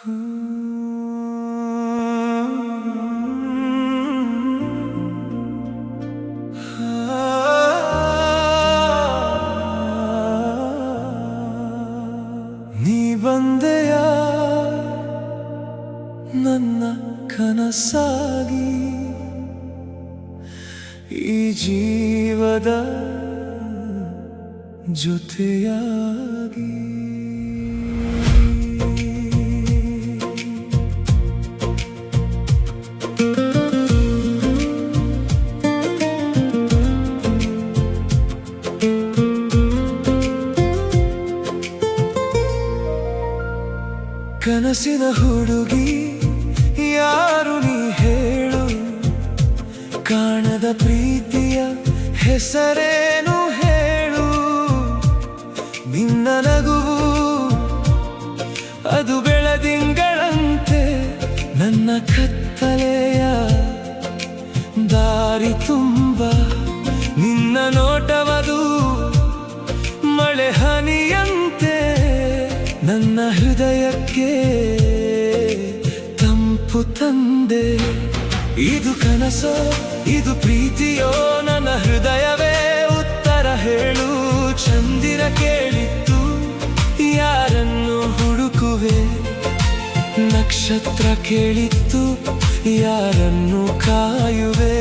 ನೀ ಬಂದೆಯ ನನ್ನ ಕನಸಾಗಿ, ಈ ಜೀವದ ಜೊತೆಯಾಗಿ. ಕನಸಿನ ಹುಡುಗಿ ಯಾರು ನೀ ಹೇಳು, ಕಾಣದ ಪ್ರೀತಿಯ ಹೆಸರೇನು ಹೇಳು. ನಿನ್ನ ನಗುವು ಅದು ಬೆಳದಿಂಗಳಂತೆ, ನನ್ನ ಕತ್ತಲೆಯ ದಾರಿ ತುಂಬ. ನಿನ್ನ ನೋಟವದು ಮಳೆ ಹನಿಯಂತೆ, ನನ್ನ ಹೃದಯಕ್ಕೆ ತಂಪು ತಂದೆ. ಇದು ಕನಸೋ ಇದು ಪ್ರೀತಿಯೋ, ನನ್ನ ಹೃದಯವೇ ಉತ್ತರ ಹೇಳು. ಚಂದಿರ ಕೇಳಿತ್ತು ಯಾರನ್ನು ಹುಡುಕುವೆ, ನಕ್ಷತ್ರ ಕೇಳಿತ್ತು ಯಾರನ್ನು ಕಾಯುವೆ.